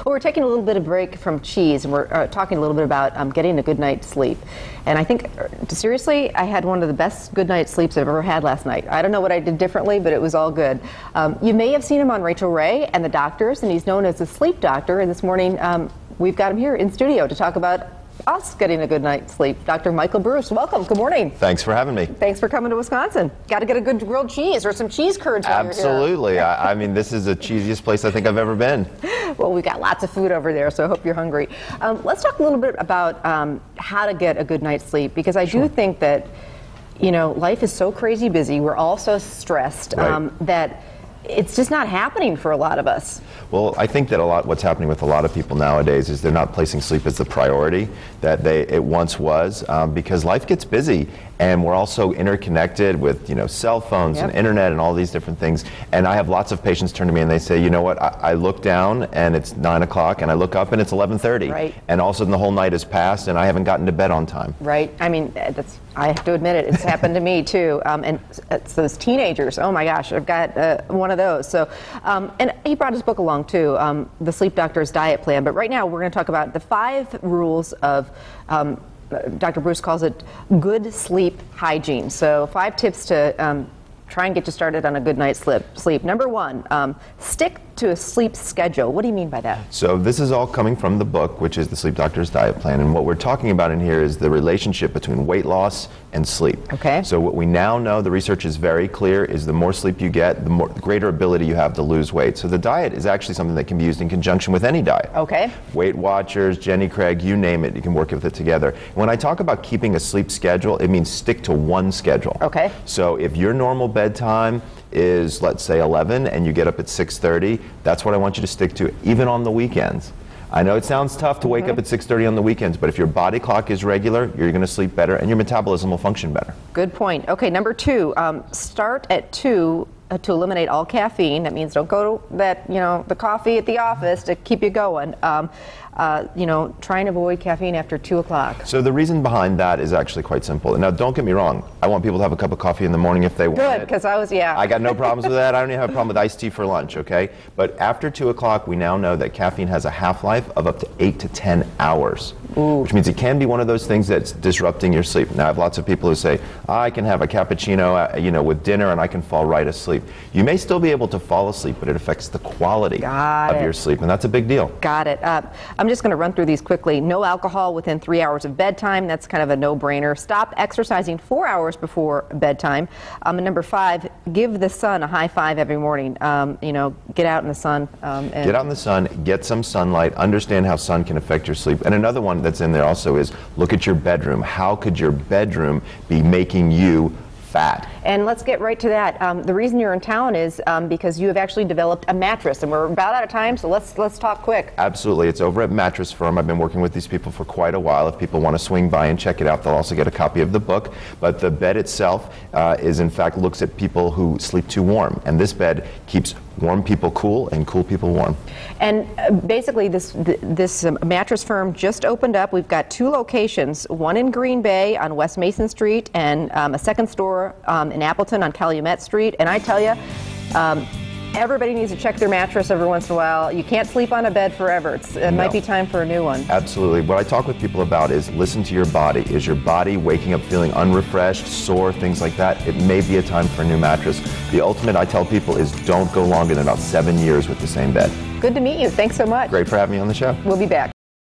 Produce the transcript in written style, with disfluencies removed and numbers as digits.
Well, we're taking a little bit of break from cheese, and we're talking a little bit about getting a good night's sleep. And I think, seriously, I had one of the best good night's sleeps I've ever had last night. I don't know what I did differently, but it was all good. You may have seen him on Rachel Ray and the Doctors, and he's known as the sleep doctor. And this morning, we've got him here in studio to talk about us getting a good night's sleep. Dr. Michael Breus, welcome. Good morning. Thanks for having me. Thanks for coming to Wisconsin. Got to get a good grilled cheese or some cheese curds while Absolutely. You're here. I mean, this is the cheesiest place I think I've ever been. Well, we've got lots of food over there, so I hope you're hungry. Let's talk a little bit about how to get a good night's sleep, because I do think that, you know, life is so crazy busy. We're all so stressed that it's just not happening for a lot of us. Well, I think that what's happening with a lot of people nowadays is they're not placing sleep as the priority that it once was, because life gets busy, and we're also interconnected with, you know, cell phones and internet and all these different things. And I have lots of patients turn to me and they say, you know what, I look down and it's 9 o'clock, and I look up and it's 11:30, and all of a sudden the whole night has passed and I haven't gotten to bed on time. Right. I mean, I have to admit it's happened to me too. And it's those teenagers. Oh my gosh, I've got one of those. So, and he brought his book along too, The Sleep Doctor's Diet Plan. But right now we're going to talk about the 5 rules of Dr. Breus calls it good sleep hygiene. So 5 tips to try and get you started on a good night's sleep. Number 1, stick to a sleep schedule. What do you mean by that? So this is all coming from the book, which is The Sleep Doctor's Diet Plan. And what we're talking about in here is the relationship between weight loss and sleep. Okay. So what we now know, the research is very clear, is the more sleep you get, the greater ability you have to lose weight. So the diet is actually something that can be used in conjunction with any diet. Okay. Weight Watchers, Jenny Craig, you name it, you can work with it together. When I talk about keeping a sleep schedule, it means stick to one schedule. Okay. So if your normal bedtime is, let's say, 11 and you get up at 6:30, that's what I want you to stick to, even on the weekends. I know it sounds tough to wake up at 6:30 on the weekends, but if your body clock is regular, you're going to sleep better and your metabolism will function better. Good point. Okay, number 2, start at 2 to eliminate all caffeine. That means don't go to the coffee at the office to keep you going. Try and avoid caffeine after 2 o'clock. So the reason behind that is actually quite simple. Now, don't get me wrong. I want people to have a cup of coffee in the morning if they want it. Good, because I got no problems with that. I don't even have a problem with iced tea for lunch, okay? But after 2 o'clock, we now know that caffeine has a half-life of up to 8 to 10 hours. Ooh. Which means it can be one of those things that's disrupting your sleep. Now, I have lots of people who say, I can have a cappuccino, with dinner and I can fall right asleep. You may still be able to fall asleep, but it affects the quality of your sleep, and that's a big deal. Got it. I'm just going to run through these quickly. No alcohol within 3 hours of bedtime. That's kind of a no-brainer. Stop exercising 4 hours before bedtime. And number 5, give the sun a high five every morning. Get out in the sun. Get out in the sun, get some sunlight, understand how sun can affect your sleep. And another one that's in there also is look at your bedroom. How could your bedroom be making you fat? And let's get right to that. The reason you're in town is because you have actually developed a mattress, and we're about out of time, so let's talk quick. Absolutely. It's over at Mattress Firm. I've been working with these people for quite a while. If people want to swing by and check it out, they'll also get a copy of the book. But the bed itself looks at people who sleep too warm, and this bed keeps warm people cool and cool people warm. And basically this Mattress Firm just opened up. We've got 2 locations, one in Green Bay on West Mason Street, and a second store in Appleton on Calumet Street. And I tell you, everybody needs to check their mattress every once in a while. You can't sleep on a bed forever. It might be time for a new one. Absolutely. What I talk with people about is listen to your body. Is your body waking up feeling unrefreshed, sore, things like that? It may be a time for a new mattress. The ultimate, I tell people, is don't go longer than about 7 years with the same bed. Good to meet you. Thanks so much. Great for having me on the show. We'll be back.